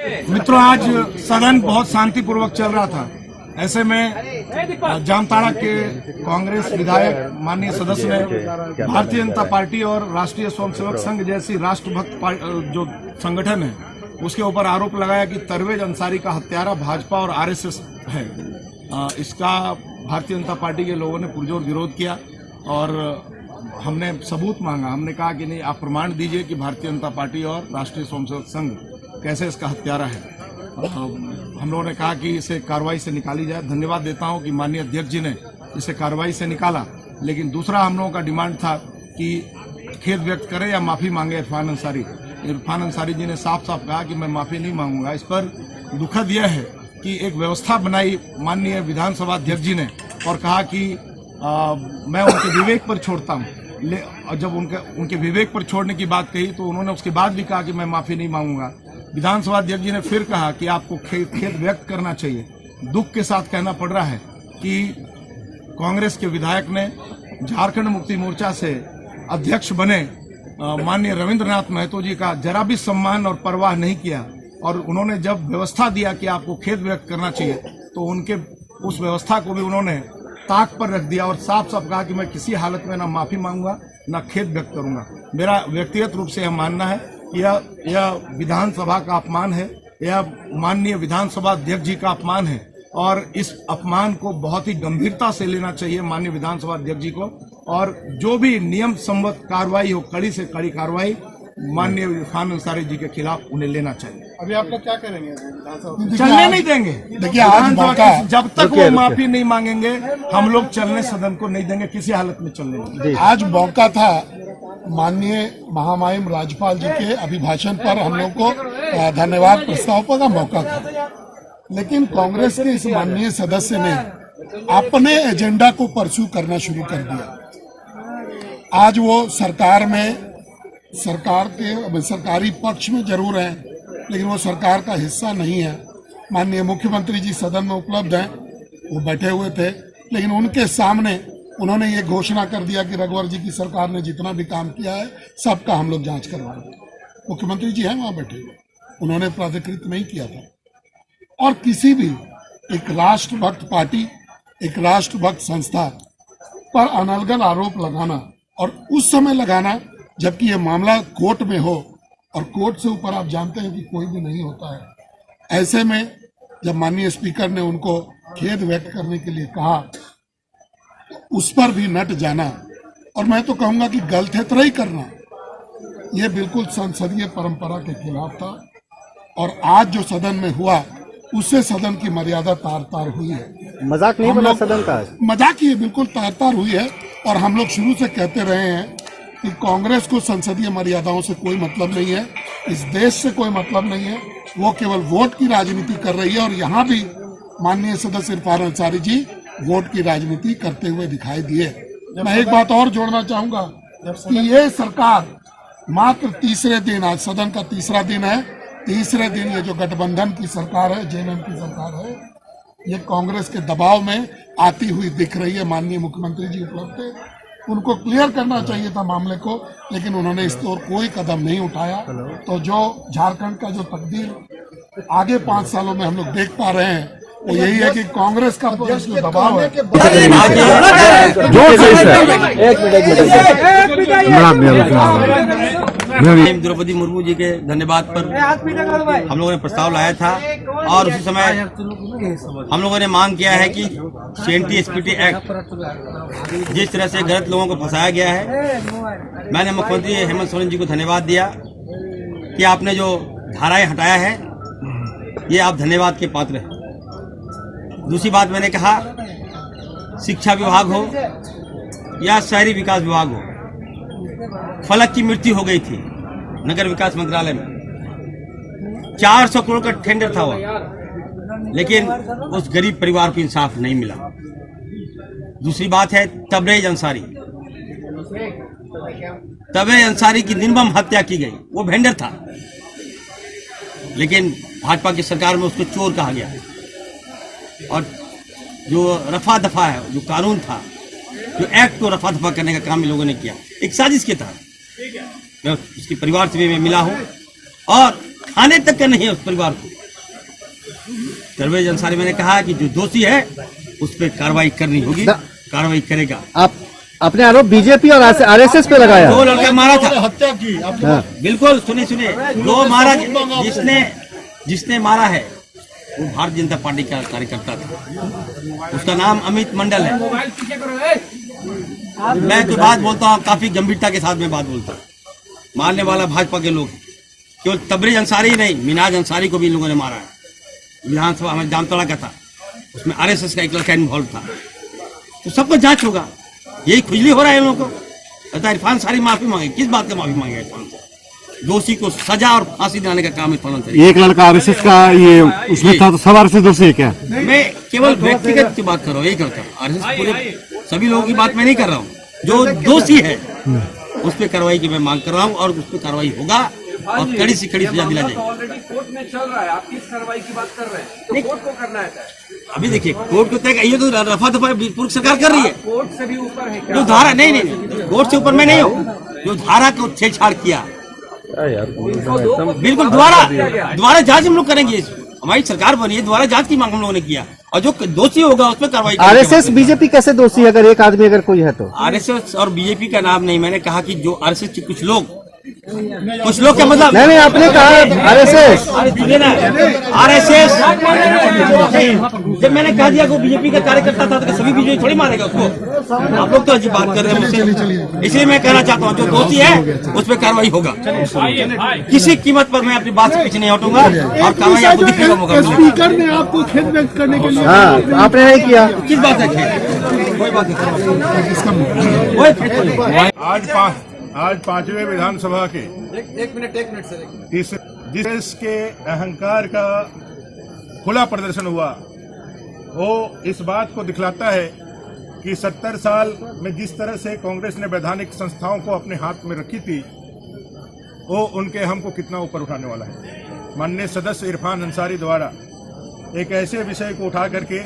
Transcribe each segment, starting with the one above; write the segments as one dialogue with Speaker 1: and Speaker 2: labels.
Speaker 1: मित्रों, आज सदन बहुत शांतिपूर्वक चल रहा था। ऐसे में जामताड़ा के कांग्रेस विधायक माननीय सदस्य ने भारतीय जनता पार्टी और राष्ट्रीय स्वयंसेवक संघ जैसी राष्ट्रभक्त जो संगठन है उसके ऊपर आरोप लगाया कि परवेज अंसारी का हत्यारा भाजपा और आरएसएस है। इसका भारतीय जनता पार्टी के लोगों ने पुरजोर विरोध किया और हमने सबूत मांगा। हमने कहा कि नहीं, आप प्रमाण दीजिए कि भारतीय जनता पार्टी और राष्ट्रीय स्वयंसेवक संघ कैसे इसका हत्यारा है। हम लोगों ने कहा कि इसे कार्रवाई से निकाली जाए। धन्यवाद देता हूं कि माननीय अध्यक्ष जी ने इसे कार्रवाई से निकाला, लेकिन दूसरा हम लोगों का डिमांड था कि खेद व्यक्त करे या माफी मांगे इरफान अंसारी। इरफान अंसारी जी ने साफ साफ कहा कि मैं माफी नहीं मांगूंगा। इस पर दुखद यह है कि एक व्यवस्था बनाई माननीय विधानसभा अध्यक्ष जी ने और कहा कि मैं उनके विवेक पर छोड़ता हूं। और जब उनके विवेक पर छोड़ने की बात कही तो उन्होंने उसके बाद भी कहा कि मैं माफी नहीं मांगूंगा। विधानसभा अध्यक्ष जी ने फिर कहा कि आपको खेद व्यक्त करना चाहिए। दुख के साथ कहना पड़ रहा है कि कांग्रेस के विधायक ने झारखंड मुक्ति मोर्चा से अध्यक्ष बने माननीय रविंद्रनाथ महतो जी का जरा भी सम्मान और परवाह नहीं किया और उन्होंने जब व्यवस्था दिया कि आपको खेद व्यक्त करना चाहिए तो उनके उस व्यवस्था को भी उन्होंने ताक पर रख दिया और साफ साफ कहा कि मैं किसी हालत में ना माफी मांगूंगा ना खेद व्यक्त करूंगा। मेरा व्यक्तिगत रूप से यह मानना है कि यह विधानसभा का अपमान है, यह माननीय विधानसभा अध्यक्ष जी का अपमान है और इस अपमान को बहुत ही गंभीरता से लेना चाहिए माननीय विधानसभा अध्यक्ष जी को और जो भी नियम सम्मत कार्रवाई हो, कड़ी से कड़ी कार्रवाई माननीय इरफान अंसारी जी के खिलाफ उन्हें लेना चाहिए।
Speaker 2: अभी आप लोग क्या करेंगे?
Speaker 1: चलने नहीं देंगे। देखिए, आज जब तक वो माफी नहीं मांगेंगे हम लोग चलने सदन को नहीं देंगे, किसी हालत में चलने नहीं देंगे।
Speaker 2: आज मौका था माननीय महामहिम राज्यपाल जी के अभिभाषण पर हम लोग को धन्यवाद प्रस्ताव का मौका था, लेकिन कांग्रेस के इस माननीय सदस्य ने अपने एजेंडा को परस्यू करना शुरू कर दिया। आज वो सरकार में सरकारी पक्ष में जरूर है, लेकिन वो सरकार का हिस्सा नहीं है। माननीय मुख्यमंत्री जी सदन में उपलब्ध हैं, वो बैठे हुए थे, लेकिन उनके सामने उन्होंने ये घोषणा कर दिया कि रघुवर जी की सरकार ने जितना भी काम किया है सबका हम लोग जांच करवाएंगे। मुख्यमंत्री जी हैं वहां बैठे हुए, उन्होंने प्राधिकृत नहीं किया था। और किसी भी एक राष्ट्रभक्त पार्टी, एक राष्ट्रभक्त संस्था पर अनलगन आरोप लगाना और उस समय लगाना जबकि ये मामला कोर्ट में हो और कोर्ट से ऊपर आप जानते हैं कि कोई भी नहीं होता है। ऐसे में जब माननीय स्पीकर ने उनको खेद व्यक्त करने के लिए कहा तो उस पर भी नट जाना और मैं तो कहूंगा कि गलथेतराई करना, ये बिल्कुल संसदीय परंपरा के खिलाफ था। और आज जो सदन में हुआ उससे सदन की मर्यादा तार तार हुई है।
Speaker 3: मजाक नहीं बना सदन का,
Speaker 2: मजाक ही बिल्कुल तार तार हुई है। और हम लोग शुरू से कहते रहे हैं कि कांग्रेस को संसदीय मर्यादाओं से कोई मतलब नहीं है, इस देश से कोई मतलब नहीं है। वो केवल वोट की राजनीति कर रही है और यहाँ भी माननीय सदस्य इरफान अंसारी जी वोट की राजनीति करते हुए दिखाई दिए। मैं एक बात और जोड़ना चाहूंगा कि ये सरकार मात्र तीसरे दिन, आज सदन का तीसरा दिन है, तीसरे दिन ये जो गठबंधन की सरकार है, जेएमएम की सरकार है, ये कांग्रेस के दबाव में आती हुई दिख रही है। माननीय मुख्यमंत्री जी उपलब्ध थे, उनको क्लियर करना चाहिए था मामले को, लेकिन उन्होंने इस ओर कोई कदम नहीं उठाया। तो जो झारखंड का जो तकदीर आगे 5 सालों में हम लोग देख पा रहे हैं वो यही है कि कांग्रेस का जो दबाव है।
Speaker 4: द्रौपदी मुर्मू जी के धन्यवाद पर हम लोगों ने प्रस्ताव लाया था और उसी समय हम लोगों ने मांग किया है कि CNT-SPT एक्ट जिस तरह से गलत लोगों को फंसाया गया है, मैंने मुख्यमंत्री हेमंत सोरेन जी को धन्यवाद दिया कि आपने जो धाराएं हटाया है ये आप धन्यवाद के पात्र हैं। दूसरी बात मैंने कहा, शिक्षा विभाग हो या शहरी विकास विभाग हो, फलक की मृत्यु हो गई थी नगर विकास मंत्रालय में। 400 करोड़ का टेंडर था वह, लेकिन उस गरीब परिवार को इंसाफ नहीं मिला। दूसरी बात है तबरेज अंसारी की निर्मम हत्या की गई। वो वेंडर था, लेकिन भाजपा की सरकार में उसको चोर कहा गया और जो रफा दफा है, जो कानून था, जो एक्ट को रफा दफा करने का काम इन लोगों ने किया एक साजिश के तहत। मैं उसके परिवार से भी मैं मिला हूं और खाने तक का नहीं है उस परिवार को। परवेज अंसारी मैंने कहा कि जो दोषी है उस पर कार्रवाई करनी होगी, कार्रवाई करेगा।
Speaker 3: आप अपने आरोप बीजेपी और आरएसएस पे लगाया।
Speaker 4: 2 लड़के मारा था,
Speaker 2: हत्या की
Speaker 4: बिल्कुल सुनिए, 2 मारा, जिसने मारा है वो भारतीय जनता पार्टी का कार्यकर्ता था, उसका नाम अमित मंडल है। मैं जो बात बोलता हूँ काफी गंभीरता के साथ में बात बोलता हूँ। मारने वाला भाजपा के लोग, केवल तबरेज अंसारी ही नहीं, मिनाज अंसारी को भी इन लोगों ने मारा है। विधानसभा में जामताड़ा का था, उसमें आरएसएस का एक लड़का इन्वॉल्व था। तो सबको जांच होगा, यही खुजली हो रहा है इन लोगों को। कहता इरफान अंसारी माफी मांगे, किस बात का माफी मांगे इरफान अंसारी? दोषी को सजा और फांसी दिलाने का काम इरफान अंसारी।
Speaker 5: एक लड़का आरएसएस का ये उसमें था, तो सब आरएसएस दोषी है क्या?
Speaker 4: मैं केवल व्यक्तिगत की बात कर रहा हूँ, यही करता हूँ। आरएसएस पूरे सभी लोगों की बात मैं नहीं कर रहा हूँ। जो दोषी है उस पर कार्रवाई की मैं मांग कर रहा हूँ और उस पर कार्रवाई होगा और कड़ी से कड़ी सजा दिला जाएगी।
Speaker 6: ऑलरेडी कोर्ट में चल रहा है, आप किस कार्रवाई की बात कर रहे हैं? तो कोर्ट को करना है।
Speaker 4: अभी देखिए कोर्ट को तय, ये तो रफा दफा पूर्व सरकार कर रही है।
Speaker 6: कोर्ट से भी ऊपर है
Speaker 4: जो धारा नहीं, कोर्ट से ऊपर मैं नहीं हूँ। जो धारा को छेड़छाड़ किया, बिल्कुल दोबारा जांच हम लोग करेंगे। हमारी सरकार बनी है, दोबारा जांच की मांग हम लोगों ने किया और जो दोषी होगा उस पर कार्रवाई।
Speaker 3: आरएसएस बीजेपी कैसे दोषी है अगर एक आदमी अगर कोई है तो?
Speaker 4: आरएसएस और बीजेपी का नाम नहीं, मैंने कहा कि जो आरएसएस के कुछ लोग क्या मतलब
Speaker 3: नहीं आपने कहा आरएसएस।
Speaker 4: आरएसएस जब मैंने कह दिया कि बीजेपी का कार्यकर्ता था तो सभी बीजेपी थोड़ी मारेगा उसको। आप लोग तो अजीब बात कर रहे हैं मुझसे, इसलिए मैं कहना चाहता हूँ जो दोषी है उस पर कार्रवाई होगा। किसी कीमत पर मैं अपनी बात से पीछे नहीं हटूंगा और कार्रवाई आपको दिखने का मौका मिलेगा।
Speaker 2: स्पीकर ने आपको खेद व्यक्त करने के लिए
Speaker 3: हाँ आपने नहीं किया,
Speaker 4: किस बात है? कोई बात नहीं।
Speaker 1: आज 5वें विधानसभा के एक मिनट सर, जिस के अहंकार का खुला प्रदर्शन हुआ वो इस बात को दिखलाता है कि 70 साल में जिस तरह से कांग्रेस ने वैधानिक संस्थाओं को अपने हाथ में रखी थी वो उनके हमको कितना ऊपर उठाने वाला है। माननीय सदस्य इरफान अंसारी द्वारा एक ऐसे विषय को उठा करके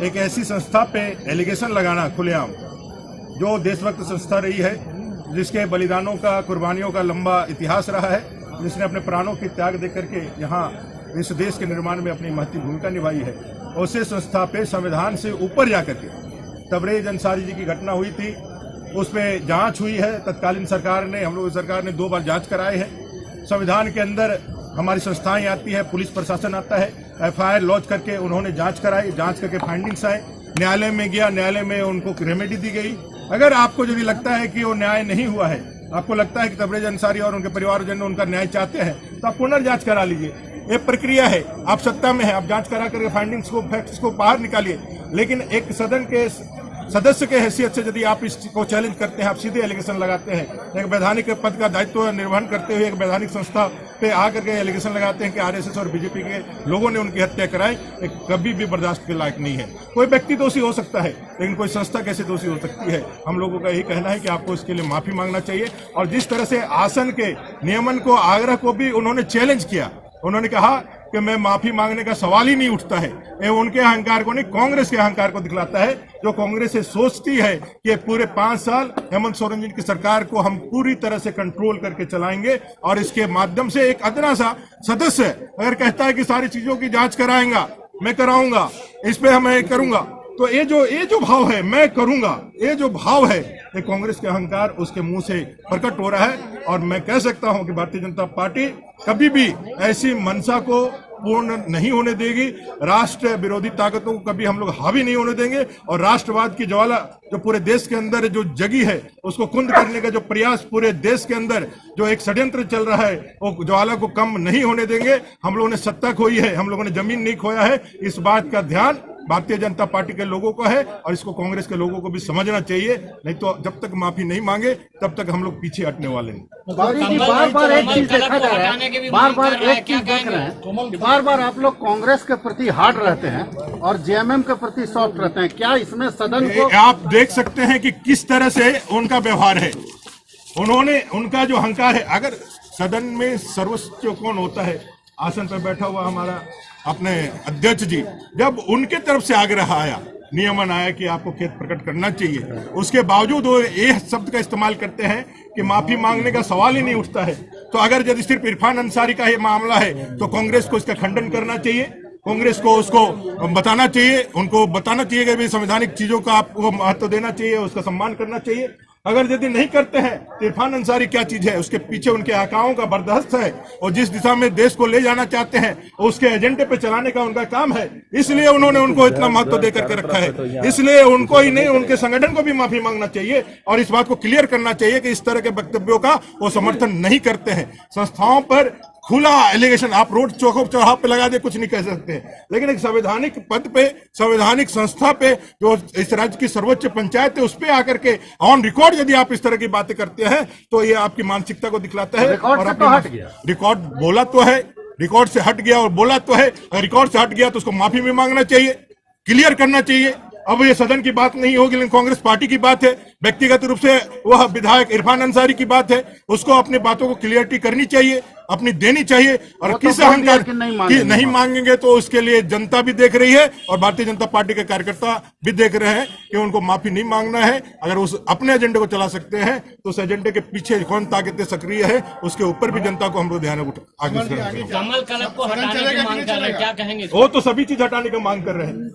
Speaker 1: एक ऐसी संस्था पे एलिगेशन लगाना खुलेआम, जो देशभक्त संस्था रही है, जिसके बलिदानों का, कुर्बानियों का लंबा इतिहास रहा है, जिसने अपने प्राणों की त्याग देकर के यहाँ इस देश के निर्माण में अपनी महत्वपूर्ण भूमिका निभाई है, उसे संस्था पे संविधान से ऊपर जाकर के तबरेज अंसारी जी की घटना हुई थी, उस पर जांच हुई है। तत्कालीन सरकार ने, हम लोग सरकार ने 2 बार जांच कराए है। संविधान के अंदर हमारी संस्थाएं आती है, पुलिस प्रशासन आता है, एफआईआर लॉन्च करके उन्होंने जांच कराई, जांच करके फाइंडिंग्स आए, न्यायालय में गया, न्यायालय में उनको रेमेडी दी गई। अगर आपको यदि लगता है कि वो न्याय नहीं हुआ है, आपको लगता है कि तबरेज अंसारी और उनके परिवारजन उनका न्याय चाहते हैं, तो आप पुनर्जांच करा लीजिए। ये प्रक्रिया है, आप सत्ता में है, आप जांच करा करके फाइंडिंग्स को, फैक्ट्स को बाहर निकालिए। लेकिन एक सदन के सदस्य के हैसियत से यदि आप इसको चैलेंज करते हैं, आप सीधे एलिगेशन लगाते हैं, एक वैधानिक पद का दायित्व निर्वहन करते हुए एक वैधानिक संस्था पे आकर के एलिगेशन लगाते हैं कि आरएसएस और बीजेपी के लोगों ने उनकी हत्या कराई, एक कभी भी बर्दाश्त के लायक नहीं है। कोई व्यक्ति दोषी हो सकता है, लेकिन कोई संस्था कैसे दोषी हो सकती है? हम लोगों का यही कहना है कि आपको इसके लिए माफी मांगना चाहिए। और जिस तरह से आसन के नियमन को, आग्रह को भी उन्होंने चैलेंज किया, उन्होंने कहा कि मैं माफी मांगने का सवाल ही नहीं उठता है, ये उनके अहंकार को नहीं, कांग्रेस के अहंकार को दिखलाता है, जो कांग्रेस से सोचती है कि पूरे 5 साल हेमंत सोरेन जी की सरकार को हम पूरी तरह से कंट्रोल करके चलाएंगे और इसके माध्यम से एक अदना सा सदस्य अगर कहता है कि सारी चीजों की जांच कराएंगा, मैं कराऊंगा, इस पे मैं करूंगा, तो ये जो भाव है, मैं करूंगा, ये जो भाव है, ये कांग्रेस के अहंकार उसके मुंह से प्रकट हो रहा है। और मैं कह सकता हूं कि भारतीय जनता पार्टी कभी भी ऐसी मंशा को पूर्ण नहीं होने देगी। राष्ट्र विरोधी ताकतों को कभी हम लोग हावी नहीं होने देंगे और राष्ट्रवाद की ज्वाला जो पूरे देश के अंदर जो जगी है उसको कुंद करने का जो प्रयास पूरे देश के अंदर जो एक षड्यंत्र चल रहा है वो ज्वाला को कम नहीं होने देंगे। हम लोगों ने सत्ता खोई है, हम लोगों ने जमीन नहीं खोया है, इस बात का ध्यान भारतीय जनता पार्टी के लोगों को है और इसको कांग्रेस के लोगों को भी समझना चाहिए। नहीं तो जब तक माफी नहीं मांगे तब तक हम लोग पीछे हटने वाले नहीं।
Speaker 3: बार-बार एक चीज देखा जा रहा है, बार-बार एक चीज देख रहे हैं, बार-बार आप लोग कांग्रेस के प्रति हार्ड रहते हैं और जेएमएम के प्रति सॉफ्ट रहते हैं। क्या इसमें सदन को
Speaker 1: आप देख सकते हैं कि किस तरह से उनका व्यवहार है, उन्होंने उनका जो अहंकार है। अगर सदन में सर्वोच्च कौन होता है, आसन पर बैठा हुआ हमारा अपने अध्यक्ष जी, जब उनके तरफ से आग्रह आया, नियमन आया कि आपको खेद प्रकट करना चाहिए, उसके बावजूद वो ये शब्द का इस्तेमाल करते हैं कि माफी मांगने का सवाल ही नहीं उठता है। तो अगर यदि सिर्फ इरफान अंसारी का ये मामला है तो कांग्रेस को इसका खंडन करना चाहिए।
Speaker 7: कांग्रेस को उसको बताना चाहिए, उनको बताना चाहिए कि भाई संवैधानिक चीजों का आपको महत्व देना चाहिए, उसका सम्मान करना चाहिए। अगर यदि नहीं करते हैं तो इरफान अंसारी क्या चीज है, उसके पीछे उनके आकाओं का बर्दाश्त है और जिस दिशा में देश को ले जाना चाहते हैं उसके एजेंडे पे चलाने का उनका काम है, इसलिए उन्होंने उनको इतना महत्व देकर के रखा है। इसलिए उनको ही नहीं, उनके संगठन को भी माफी मांगना चाहिए और इस बात को क्लियर करना चाहिए कि इस तरह के वक्तव्यों का वो समर्थन नहीं करते हैं। संस्थाओं पर खुला एलिगेशन आप रोड चौकों चौराहे पे लगा दे, कुछ नहीं कह सकते, लेकिन एक संवैधानिक पद पे, संवैधानिक संस्था पे, जो इस राज्य की सर्वोच्च पंचायत है, उस पे आकर के ऑन रिकॉर्ड यदि आप इस तरह की बातें करते हैं तो ये आपकी मानसिकता को दिखलाता है।
Speaker 3: रिकॉर्ड से तो हट गया,
Speaker 7: रिकॉर्ड बोला तो है, रिकॉर्ड से हट गया और बोला तो है। रिकॉर्ड से हट गया तो उसको माफी भी मांगना चाहिए, क्लियर करना चाहिए। अब ये सदन की बात नहीं होगी, लेकिन कांग्रेस पार्टी की बात है, व्यक्तिगत रूप से वह विधायक इरफान अंसारी की बात है, उसको अपनी बातों को क्लियरिटी करनी चाहिए, अपनी देनी चाहिए। और किस अहंकार की नहीं मांगेंगे तो उसके लिए जनता भी देख रही है और भारतीय जनता पार्टी के कार्यकर्ता भी देख रहे हैं कि उनको माफी नहीं मांगना है। अगर उस अपने एजेंडे को चला सकते हैं तो उस एजेंडे के पीछे कौन ताकतें सक्रिय है उसके ऊपर भी जनता को हमको ध्यान आगे
Speaker 8: कमल कलब को हटाने की मांग कर रहे हैं, क्या कहेंगे?
Speaker 7: वो तो सभी चीज हटाने की मांग कर रहे हैं,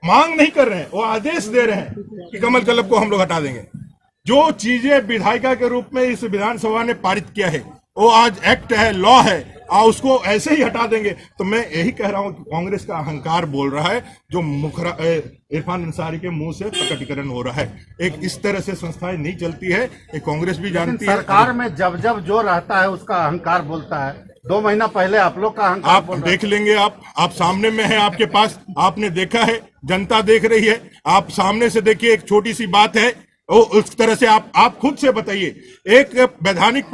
Speaker 7: मांग नहीं कर रहे हैं, वो आदेश दे रहे हैं कि कमल क्लब को हम लोग हटा देंगे। जो चीजें विधायिका के रूप में इस विधानसभा ने पारित किया है वो आज एक्ट है, लॉ है, उसको ऐसे ही हटा देंगे। तो मैं यही कह रहा हूं कि कांग्रेस का अहंकार बोल रहा है, जो मुखरा इरफान अंसारी के मुंह से प्रकटीकरण हो रहा है। एक इस तरह से संस्थाएं नहीं चलती है, ये कांग्रेस भी जानती है।
Speaker 3: सरकार में जब जब जो रहता है उसका अहंकार बोलता है। 2 महीना पहले आप लोग का अहंकार
Speaker 7: आप देख लेंगे, आप सामने में है, आपके पास, आपने देखा है, जनता देख रही है। आप सामने से देखिए, एक छोटी सी बात है, उस तरह से आप खुद से बताइए। एक वैधानिक